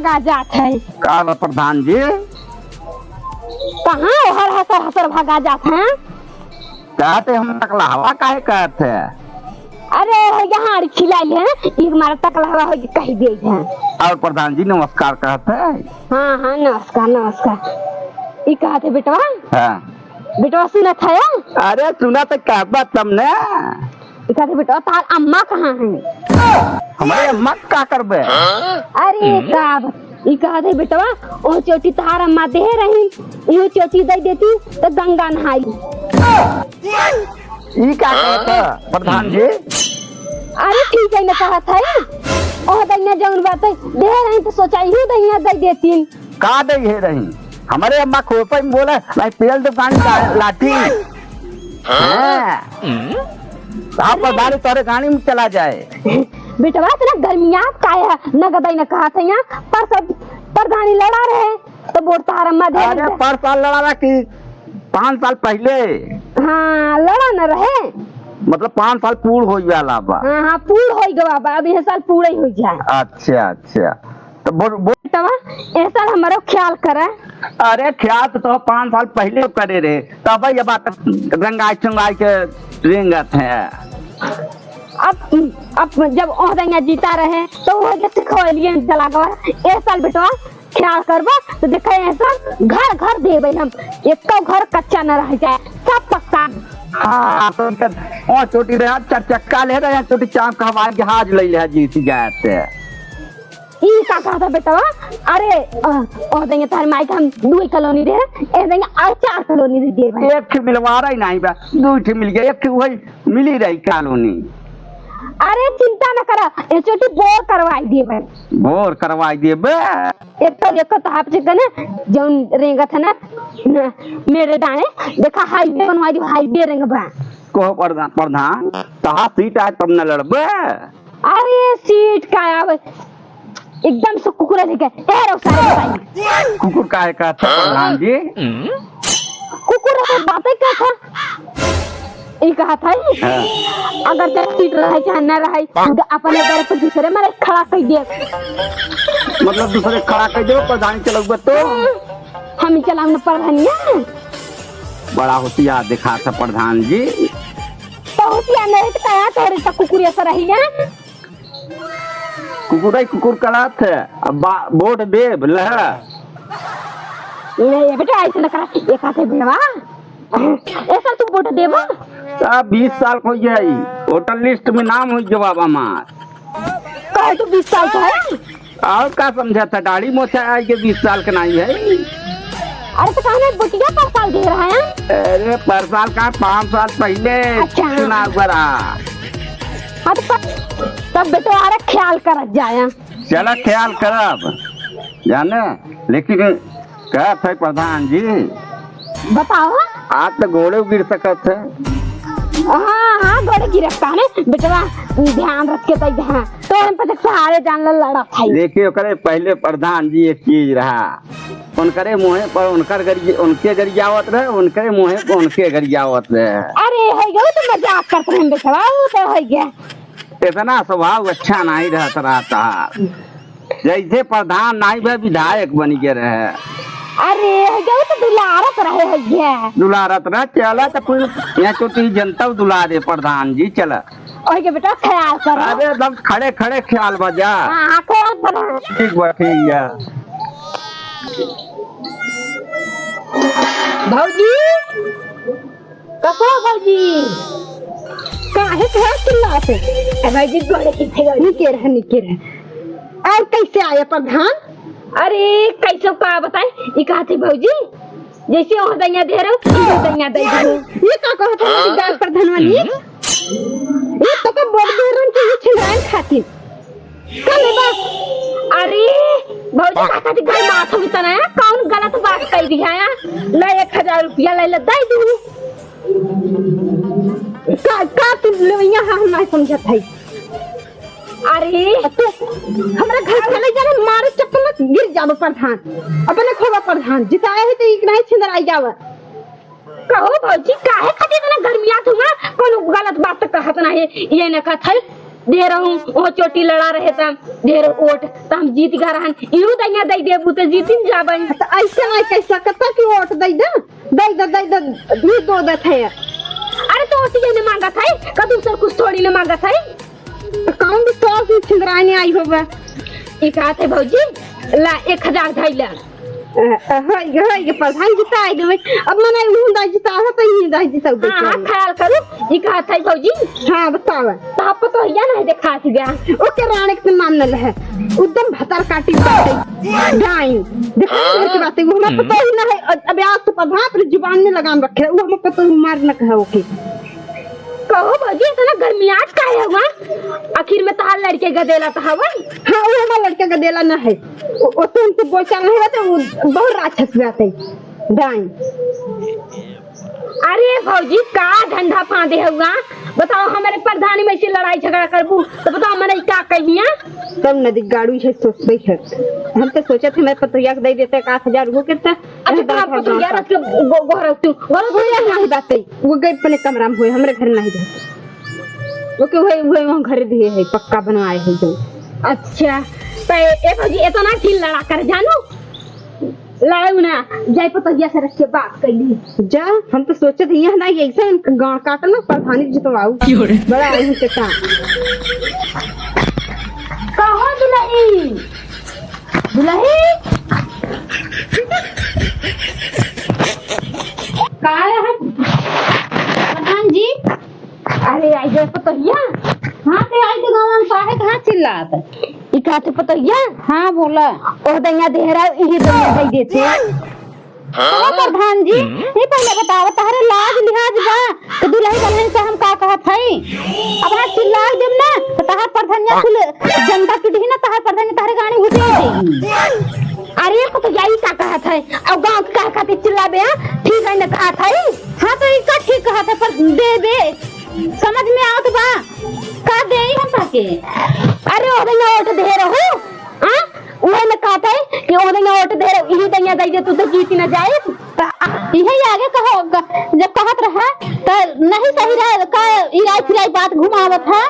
भगा जात है। का प्रधान जी कहाँ हर हसर हसर भगा जात है? कहते हम टकला हवा काहे कहते हैं? अरे यहाँ खिलाई है एक मारा टकला हवा हो कही दे है। और प्रधान जी नमस्कार कहते हैं। हाँ हाँ नमस्कार नमस्कार। ये कहा थे बेटवा? हाँ बेटवा सुना था या? अरे सुना तो कहता तुमने। ये कहा थे बेटवा तार अम्मा कहाँ है? हमारे अम्मा का करबे? अरे काब ये कहा थे बेटवा ओ चोटी तार अम्मा दे रही यो चोटी दे देती तो गंगा नहाई। ये क्या कहता प्रधान जी? अरे ठीक है ना कहा था ओ दैया जौन बात है दे रही तो सोचा ही दैया दे देती। का दे है रही? हमारे अम्मा खोपे में बोले भाई पेल दुकान लाठी आप प्रधान तोरे गाड़ी में चला जाए। बेटवा तेरा गर्मियात का है नगद न कहा था यहाँ पर सब प्रधानी लड़ा रहे तो बोल तार अम्मा दे। अरे पर साल लड़ा रहा कि 5 साल पहले? हाँ लड़ा न रहे मतलब 5 साल पूर्ण हो गया बा। हाँ हाँ पूर्ण हो गया बा अब यह साल पूरा ही हो जाए। अच्छा अच्छा तो बेटवा ये साल हमारा ख्याल करे। अरे ख्याल तो 5 साल पहले करे रहे तब ये बात रंगाई चंगाई के रेंगत है। अब जब ओहदैया जीता रहे तो वो जैसे खोलिए जला गवा। एक साल बेटवा ख्याल करबा तो देखे ऐसा घर घर देबे हम एक घर कच्चा न रह जाए सब पक्का। हाँ तो ओ छोटी रहा 4 चक्का ले रहे छोटी चाम का हवाई जहाज ले ले जीत जाते। ई का कहा था बेटवा? अरे ओहदैया तार माई का हम 2 कॉलोनी दे ए देंगे और 4 कॉलोनी दे देबे। एक मिलवा रही नहीं बा 2 मिल गया एक वही मिली रही कॉलोनी। अरे चिंता न करा ये छोटी बोर करवाई देबे। बोर करवाई देबे? एक तो आप से कने जौन रेंगत है ना मेरे दाने देखा हाईवे बनवाई दी हाईवे रेंग बा। को प्रधान तहा सीट आए तब न लड़बे। अरे सीट का आवे एकदम से कुकुर लेके ए रो सारे बताई। कुकुर काहे कहता प्रधान जी? कुकुर से बातें क्या था? ये कहा था अगर तेरा सीट रहे चाहे न रहे अपने पैर पर दूसरे मारे खड़ा कर दे। मतलब दूसरे खड़ा कर दो प्रधान चलोगे तो? हम ही चलाम न प्रधानिया। बड़ा होशियार दिखा था प्रधान जी। तो होशियार नहीं तो क्या तोरे तक कुकुर ऐसा रही है? कुकुर कलात है अब वोट देव लह। नहीं बेटा ऐसे न करा एक हाथ बेवा ऐसा तू वोट देवा 20 साल को जाई वोटर लिस्ट में नाम हो जवाब हमार। कहे तो 20 साल का है और का समझा था दाढ़ी मोछा आई के 20 साल का नहीं है। अरे तो कहने बुटिया पर साल दे रहा है? अरे पर साल का 5 साल पहले चुनाव करा। हाँ तो तब बेटा अरे ख्याल कर जाए। चला ख्याल करब जाने लेकिन क्या थे प्रधान जी? बताओ। आज तो घोड़े गिर सकत है। हाँ हाँ घोड़े गिरफ्तार है बेटवा ध्यान रख के तो हम पता सहारे जान लड़ा था। देखिए करे पहले प्रधान जी एक चीज रहा उनकरे मुँह पर उनके गरियावत रहे उनके मुँह पर उनके गरियावत रहे। अरे है गया तो मजाक करते हैं बेटवा तो है गया। इतना स्वभाव अच्छा नहीं रहता जैसे प्रधान नहीं भाई विधायक बन गए रहे। अरे है गया तो दुलारत रहे है गया। दुलारत रहे चला तो कोई यहाँ छोटी जनता दुला दे प्रधान जी चला। ओके बेटा ख्याल करो। अरे एकदम खड़े खड़े ख्याल बजा। हाँ ख्याल करो। ठीक बा ठीक है। भौजी कहो भौजी काहे कहा चिल्लाते? भौजी गोड़े निके रहे और कैसे आए प्रधान? अरे कैसे का बताए ये कहा थी भौजी जैसे ओहदैया दे रहे हो ओहदैया दे दो। ये का कहत है गाल प्रधान वाली ये तो का बोल दे रन के छिलान खातिर कल बस। अरे भौजी का कहती गाल माथा में तना कौन गलत बात कह दिया है? ले 1000 रुपया ले ले दे दू का तुम लवैया हम नहीं समझत है। अरे तो हमरा घर चले जाने मारे चक्कर में गिर जाबो प्रधान अपने खोबा प्रधान जिताए है तो एक नहीं छिंदर आई जाव। कहो भौजी काहे खातिर इतना गर्मिया तुम कौन गलत बात कहत नहीं ये न कहत है ढेर हूं वो चोटी लड़ा रहे था ढेर वोट तो हम जीत गए रहन इहू दैया दई देबू तो जीतिन जाबन। तो ऐसे नहीं कह सकता कि वोट दे दे भी दो दे थे। अरे तो ओटी ने मांगा था का दूसर कुछ थोड़ी ने मांगा था। तो कौन भी तो छिंदराने आई होगा। ई कहा थे भौजी ला 1000 धैला ये प्रधान जीता है अब मने हुंदा जीता है तो ही दाई जीता दे। हां ख्याल करू ई कहा था भौजी। हां बताओ पाप तो या नहीं देखा थी गया ओके राणे के नाम न है एकदम भतर काटी बात गाय देखो की बात वो हमें पता ही ना है। अब आज तो प्रधान पर जुबान में लगाम रखे वो हमें पता मार न कहा ओके कहो भौजी इतना गर्मी आज का है हुआ आखिर में तार लड़के गदेला था हवा। हां वो हमारा लड़का गदेला ना है वो तो उनसे बोलचाल नहीं रहते वो बहुत राक्षस रहते गाय। अरे भौजी का धंधा फांदे हुआ बताओ हमारे प्रधानी में से लड़ाई झगड़ा करबू तो बताओ मैंने क्या कहिया तब नदी गाड़ू है सोचते है हम तो सोचे थे मैं पतोया दे देते 1000 हो के। अच्छा आप तो यार के गोहर तू वो यार नहीं बात है वो गए अपने कमरा में हुए हमरे घर नहीं रहे वो के हुए वहां घर दिए है पक्का बनवाए है जो। अच्छा तो ए भौजी इतना ठीक लड़ा कर जानो लाऊ ना जाय पतोया से रख के बात कर ली जा। हम तो सोचे थे यहाँ नहीं ऐसे गांव काटना प्रधानी जितवाऊ बड़ा है के का कहो दुल्ही दुल्ही काय है प्रधान जी। अरे आई जाय पतोया हां ते आई तो गांव में काहे कहां चिल्लात ई का थे पतोया। हां बोला ओ दैया देहरा यही दैया दे देते। हां प्रधान जी ये पहले बताओ तारे लाज लिहाज बा तो दुल्ही बहन से हम का कहत हई अब हां चिल्ला देम ना तो ताहा प्रधानिया कुल जनता पिटी ना ताहा प्रधानी तारे गाड़ी घुसे देगी। अरे पतोया ई का कहत है अब गांव का खातिर चिल्लाबे ठीक है ना कहत है। हां तो ई का ठीक कहत है पर दे दे समझ में आवत बा का दे हम ताके। अरे ओ दैया वोट दे रहो हां ओहे में कहत है कि ओ दैया वोट दे रहो ई दैया दे तू तो जीत ना जाए यही आगे कहो जब कहत रहा तो नहीं सही रहा का इराई फिराई बात घुमावत है।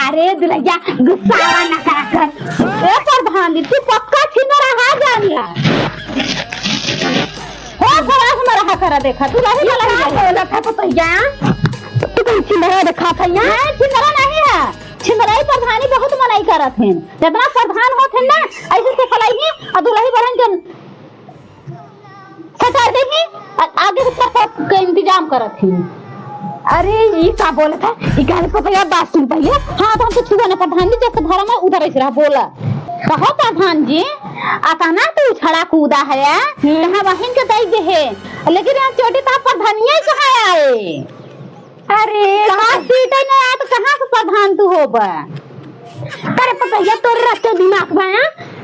अरे दुल्हा गुस्सा ना करा कर ए प्रधान जी तू पक्का छिना रहा जानिया हो खरा हमारा करा देखा तू नहीं लगा बोला था पतोया तू कौन छिंदरा देखा था नहीं छिंदरा नहीं है छिंदराई प्रधानी बहुत मनाई करत हैं जितना प्रधान होत हैं ना ऐसे से फलाई और दुल्ही बहन के सटा देही आगे का इंतजाम करत हैं। अरे ये का बोला था ये गाने पतोया बात सुन पहले। हां तो हम तो छुआ ना प्रधान जी जैसे धरा में उधर ऐसे रहा बोला कहो प्रधान जी आता ना तू छड़ा कूदा है यहाँ वहीं के दई दे है लेकिन यहाँ चोटी तो प्रधानिया कहाँ आए। अरे कहाँ सीट है ना तो कहाँ से प्रधान तू हो बा। अरे पतोया तोर रस्ते दिमाग में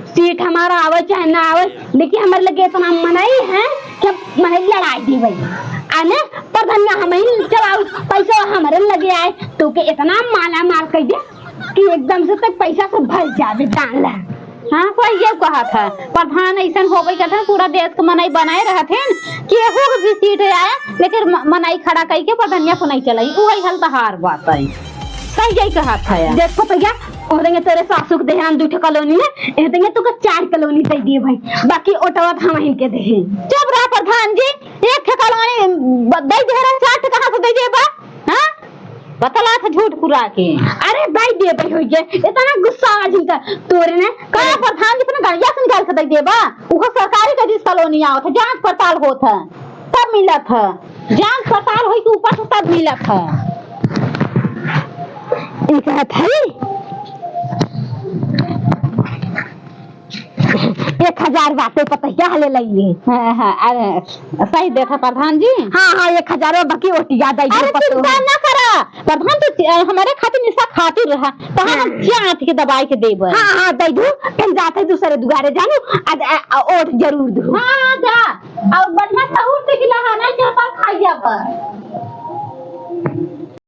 सीट हमारा आवे चाहे ना आवे लेकिन हमारे लगे इतना मनाई है कि मैंने लड़ाई दी भाई आने प्रधानिया हमें चलाओ पैसा हमारे लगे आए तो के इतना माला माल कर दे कि एकदम से तक पैसा से भर जावे डाल। हाँ कोई ये कहा था प्रधान ऐसा हो गई था पूरा देश को मनाई बनाए रहे थे कि हो भी सीट आया लेकिन मनाई खड़ा कई के प्रधानिया को नहीं चलाई वही हल तो हार बात है सही यही कहा था यार। देख पतोया और देंगे तेरे सासू के देहान दूठे कॉलोनी में ए देंगे तू को 4 कॉलोनी दे दिए भाई बाकी ओटवा हम इनके दे। चुप रहा प्रधान जी एक कॉलोनी दे दे रहा 4 कहां से दे दे बा हां बतला था झूठ पुरा के। अरे भाई दे भाई हो गए इतना गुस्सा आ जिनका तोरे ने कहा प्रधान जी अपना गाड़िया से निकाल के दे दे बा वो सरकारी का जिस कॉलोनी आवत है जांच पड़ताल होत है तब मिला था जांच पड़ताल होई के ऊपर से तब मिला था इनका था 1000 बातें पतोया हले लइए। हां सही देखा प्रधान जी। हां 1000 बाकी ओटिया दे दे अरे चिंता ना करा प्रधान तो हमारे खातिर निशा खातिर रहा तो हम जांच के दवाई के देब। हां दे दू कल जाते दूसरे दुगारे जानू आज ओट जरूर दू। हां जा और बढ़िया सहूर से खिला ना चाहता खाई जा पर